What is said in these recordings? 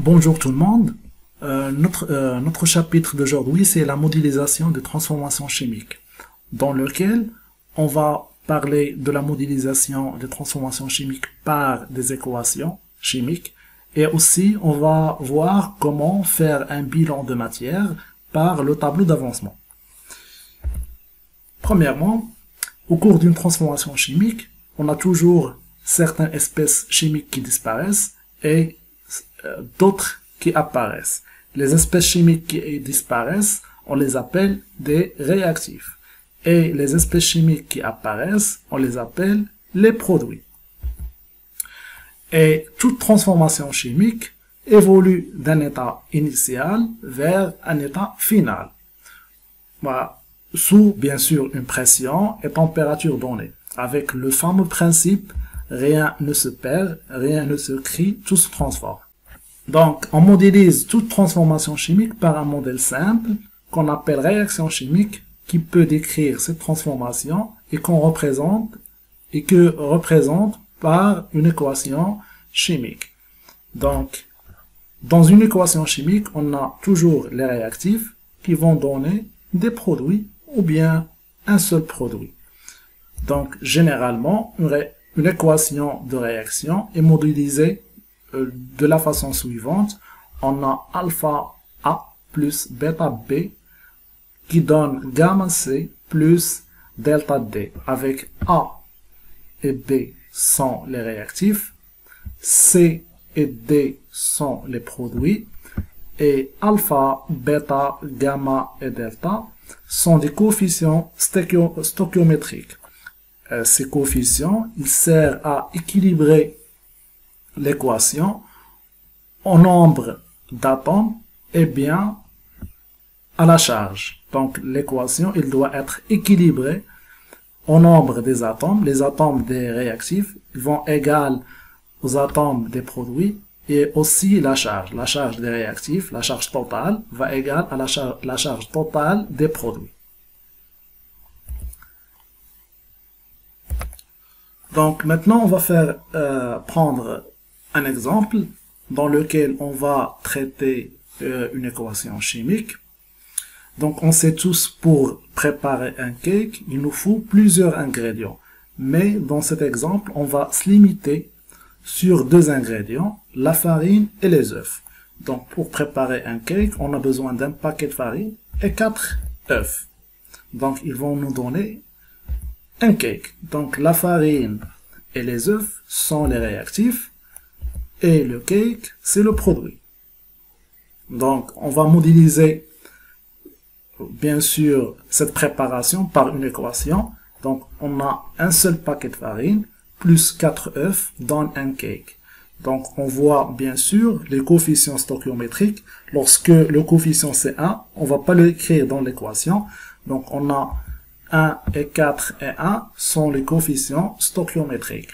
Bonjour tout le monde. Notre chapitre d'aujourd'hui, c'est la modélisation des transformations chimiques, dans lequel on va parler de la modélisation des transformations chimiques par des équations chimiques, et aussi on va voir comment faire un bilan de matière par le tableau d'avancement. Premièrement, au cours d'une transformation chimique, on a toujours certaines espèces chimiques qui disparaissent et d'autres qui apparaissent. Les espèces chimiques qui disparaissent, on les appelle des réactifs. Et les espèces chimiques qui apparaissent, on les appelle les produits. Et toute transformation chimique évolue d'un état initial vers un état final. Voilà. Sous, bien sûr, une pression et température donnée. Avec le fameux principe, rien ne se perd, rien ne se crée, tout se transforme. Donc, on modélise toute transformation chimique par un modèle simple qu'on appelle réaction chimique qui peut décrire cette transformation et que représente par une équation chimique. Donc, dans une équation chimique, on a toujours les réactifs qui vont donner des produits ou bien un seul produit. Donc, généralement, une équation de réaction est modélisée de la façon suivante. On a alpha A plus bêta B qui donne gamma C plus delta D, avec A et B sont les réactifs, C et D sont les produits, et alpha, bêta, gamma et delta sont des coefficients stoichiométriques. Ces coefficients, ils servent à équilibrer l'équation au nombre d'atomes et bien à la charge. Donc l'équation, il doit être équilibrée au nombre des atomes. Les atomes des réactifs vont égales aux atomes des produits et aussi la charge. La charge des réactifs, la charge totale, va égale à la charge totale des produits. Donc maintenant, on va prendre un exemple dans lequel on va traiter une équation chimique. Donc on sait tous, pour préparer un cake, il nous faut plusieurs ingrédients. Mais dans cet exemple, on va se limiter sur deux ingrédients, la farine et les œufs. Donc pour préparer un cake, on a besoin d'un paquet de farine et 4 œufs. Donc ils vont nous donner un cake. Donc la farine et les œufs sont les réactifs et le cake, c'est le produit. Donc on va modéliser bien sûr cette préparation par une équation. Donc on a un seul paquet de farine plus 4 œufs donne un cake. Donc on voit bien sûr les coefficients stoichiométriques. Lorsque le coefficient c'est 1, on va pas l'écrire dans l'équation. Donc on a 1 et 4 et 1 sont les coefficients stoichiométriques.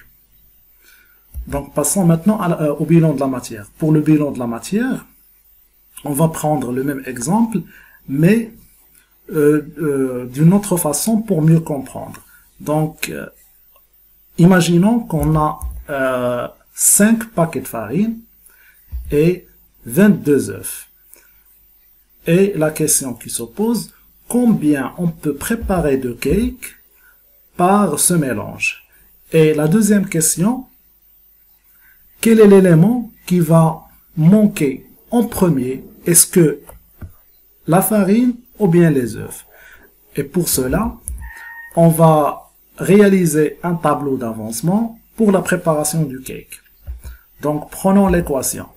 Donc passons maintenant au bilan de la matière. Pour le bilan de la matière, on va prendre le même exemple, mais d'une autre façon pour mieux comprendre. Donc, imaginons qu'on a 5 paquets de farine et 22 œufs. Et la question qui se pose, combien on peut préparer de cake par ce mélange? Et la deuxième question, quel est l'élément qui va manquer en premier? Est-ce que la farine ou bien les œufs? Et pour cela, on va réaliser un tableau d'avancement pour la préparation du cake. Donc prenons l'équation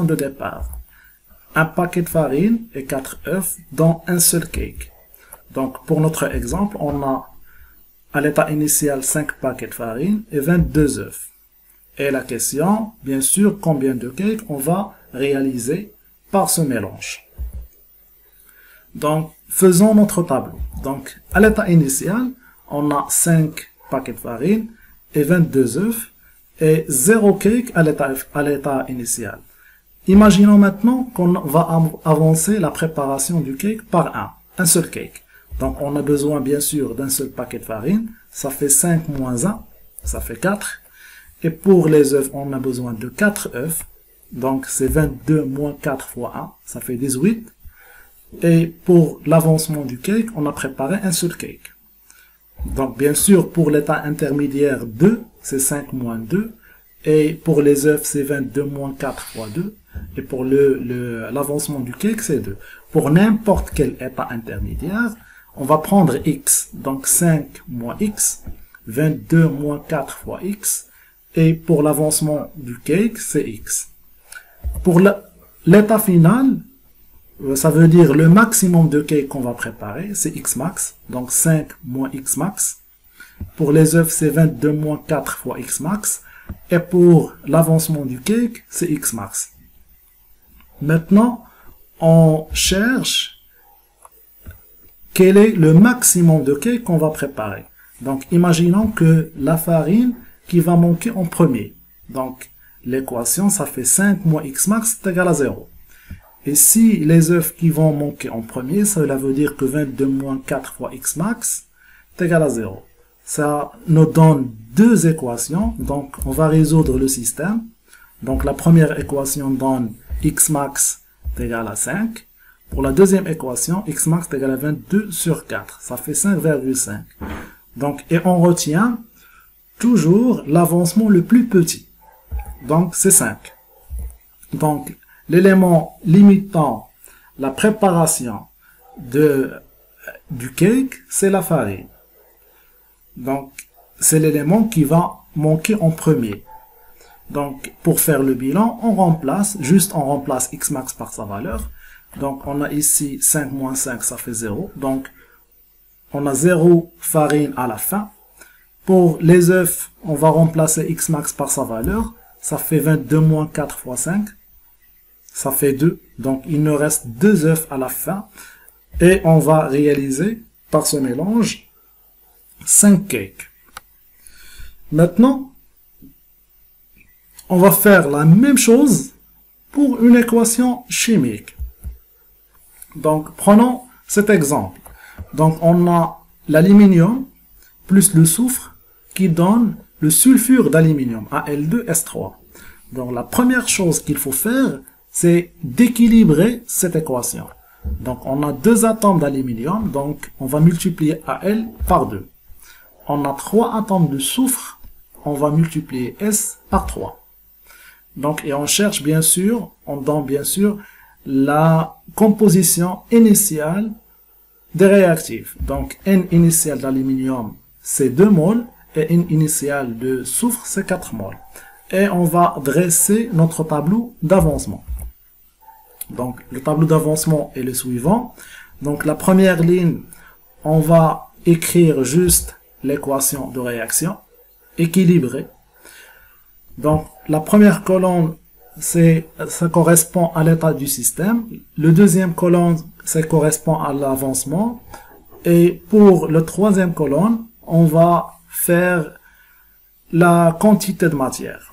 de départ. Un paquet de farine et 4 œufs dans un seul cake. Donc pour notre exemple, on a à l'état initial 5 paquets de farine et 22 œufs. Et la question, bien sûr, combien de cakes on va réaliser par ce mélange. Donc, faisons notre tableau. Donc, à l'état initial, on a 5 paquets de farine et 22 œufs et 0 cake à l'état initial. Imaginons maintenant qu'on va avancer la préparation du cake par un seul cake. Donc, on a besoin bien sûr d'un seul paquet de farine. Ça fait 5 moins 1, ça fait 4. Et pour les œufs, on a besoin de 4 œufs. Donc, c'est 22 moins 4 fois 1, ça fait 18. Et pour l'avancement du cake, on a préparé un seul cake. Donc, bien sûr, pour l'état intermédiaire 2, c'est 5 moins 2. Et pour les œufs, c'est 22 moins 4 fois 2. Et pour l'avancement du cake, c'est 2. Pour n'importe quel état intermédiaire, on va prendre x. Donc, 5 moins x, 22 moins 4 fois x. Et pour l'avancement du cake, c'est x. Pour l'état final, ça veut dire le maximum de cake qu'on va préparer, c'est x max. Donc 5 moins x max. Pour les œufs, c'est 22 moins 4 fois x max. Et pour l'avancement du cake, c'est x max. Maintenant, on cherche quel est le maximum de cake qu'on va préparer. Donc, imaginons que la farine qui va manquer en premier. Donc, l'équation, ça fait 5 moins x max est égal à 0. Et si les œufs qui vont manquer en premier, cela veut dire que 22 moins 4 fois x max est égal à 0. Ça nous donne deux équations, donc on va résoudre le système. Donc la première équation donne x max est égal à 5. Pour la deuxième équation, x max est égal à 22 sur 4. Ça fait 5,5. Donc, et on retient toujours l'avancement le plus petit. Donc, c'est 5. Donc, l'élément limitant la préparation du cake, c'est la farine. Donc, c'est l'élément qui va manquer en premier. Donc, pour faire le bilan, on remplace x max par sa valeur. Donc, on a ici 5 moins 5, ça fait 0. Donc, on a 0 farine à la fin. Pour les œufs, on va remplacer x max par sa valeur. Ça fait 22 moins 4 fois 5. Ça fait 2. Donc, il nous reste 2 œufs à la fin. Et on va réaliser, par ce mélange, 5 cakes. Maintenant, on va faire la même chose pour une équation chimique. Donc, prenons cet exemple. Donc, on a l'aluminium plus le soufre qui donne le sulfure d'aluminium, Al2S3. Donc, la première chose qu'il faut faire, c'est d'équilibrer cette équation. Donc, on a 2 atomes d'aluminium, donc on va multiplier Al par 2. On a 3 atomes de soufre, on va multiplier S par 3. Donc, et on cherche bien sûr, on donne bien sûr la composition initiale des réactifs. Donc, N initial d'aluminium, c'est 2 moles, et N initial de soufre, c'est 4 moles. Et on va dresser notre tableau d'avancement. Donc, le tableau d'avancement est le suivant. Donc, la première ligne, on va écrire juste l'équation de réaction équilibrée. Donc, la première colonne, ça correspond à l'état du système. Le deuxième colonne, ça correspond à l'avancement. Et pour le troisième colonne, on va faire la quantité de matière.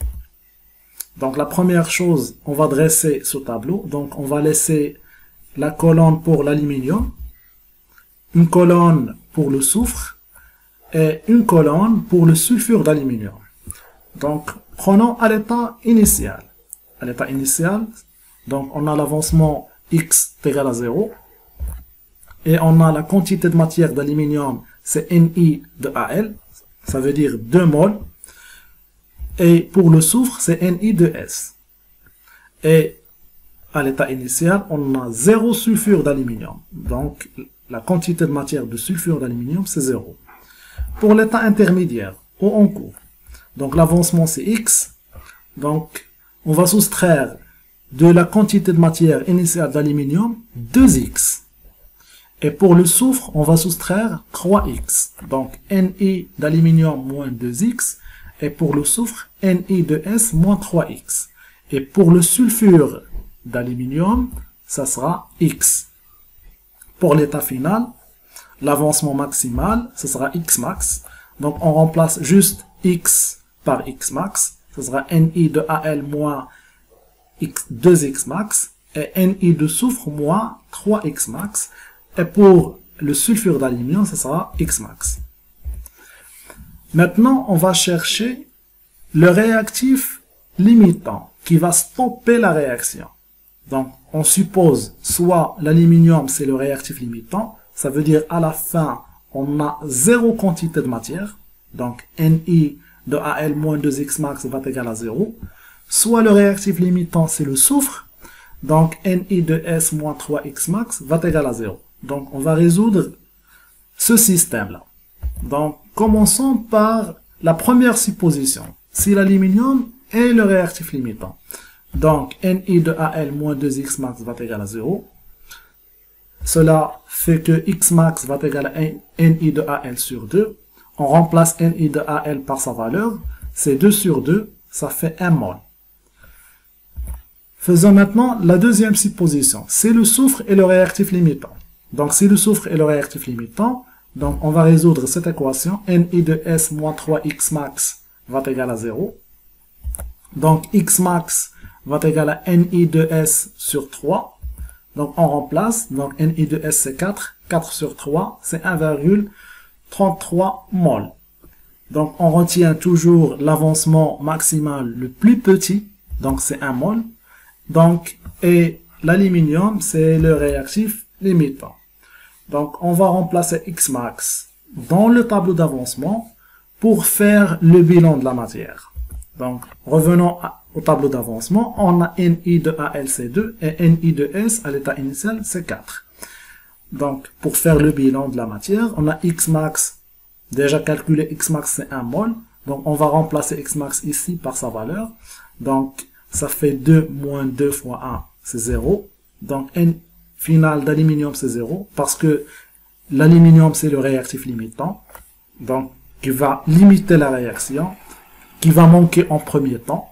Donc, la première chose, on va dresser ce tableau. Donc, on va laisser la colonne pour l'aluminium, une colonne pour le soufre et une colonne pour le sulfure d'aluminium. Donc, prenons à l'état initial. À l'état initial, donc, on a l'avancement x égal à 0. Et on a la quantité de matière d'aluminium, c'est Ni de Al. Ça veut dire 2 moles. Et pour le soufre, c'est Ni de S. Et à l'état initial, on a 0 sulfure d'aluminium. Donc, la quantité de matière de sulfure d'aluminium, c'est 0. Pour l'état intermédiaire, ou en cours, donc l'avancement, c'est X. Donc, on va soustraire de la quantité de matière initiale d'aluminium 2X. Et pour le soufre, on va soustraire 3X. Donc, Ni d'aluminium moins 2X. Et pour le soufre, Ni de S moins 3X. Et pour le sulfure d'aluminium, ça sera X. Pour l'état final, l'avancement maximal, ce sera X max. Donc, on remplace juste X par X max. Ce sera Ni de Al moins 2X max. Et Ni de soufre moins 3X max. Et pour le sulfure d'aluminium, ce sera X max. Maintenant, on va chercher le réactif limitant. qui va stopper la réaction. Donc, on suppose soit l'aluminium, c'est le réactif limitant, ça veut dire à la fin, on a zéro quantité de matière, donc Ni de Al moins 2X max va être égal à 0, soit le réactif limitant, c'est le soufre, donc Ni de S moins 3X max va être égal à 0. Donc, on va résoudre ce système-là. Donc, commençons par la première supposition. Si l'aluminium est le réactif limitant, donc Ni de Al moins 2X max va être égal à 0. Cela fait que X max va être égal à Ni de Al sur 2. On remplace Ni de Al par sa valeur. C'est 2 sur 2, ça fait 1 mol. Faisons maintenant la deuxième supposition. C'est le soufre et le réactif limitant. Donc, si le soufre est le réactif limitant, donc on va résoudre cette équation. Ni de S moins 3X max va être égal à 0. Donc, X max va être égal à Ni de S sur 3. Donc, on remplace. Donc, Ni de S, c'est 4. 4 sur 3, c'est 1,33 mol. Donc, on retient toujours l'avancement maximal le plus petit. Donc, c'est 1 mol. Donc, et l'aluminium, c'est le réactif limitant. Donc, on va remplacer X max dans le tableau d'avancement pour faire le bilan de la matière. Donc, revenons au tableau d'avancement. On a Ni de Al, c'est 2, et Ni de S, à l'état initial, c'est 4. Donc, pour faire le bilan de la matière, on a X max, déjà calculé X max, c'est 1 mol. Donc, on va remplacer X max ici par sa valeur. Donc, ça fait 2 moins 2 fois 1, c'est 0. Donc, N final d'aluminium, c'est 0, parce que l'aluminium, c'est le réactif limitant. Donc, qui va limiter la réaction, qui va manquer en premier temps.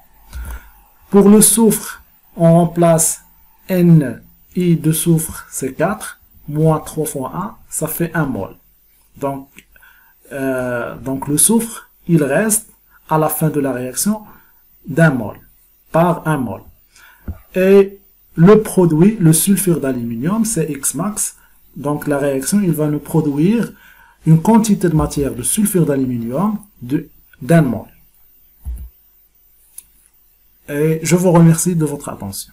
Pour le soufre, on remplace Ni de soufre, c'est 4, moins 3 fois 1, ça fait 1 mol. Donc le soufre, il reste à la fin de la réaction d'1 mol, par 1 mol. Et le produit, le sulfure d'aluminium, c'est X max. Donc la réaction, il va nous produire une quantité de matière de sulfure d'aluminium d'1 mol. Et je vous remercie de votre attention.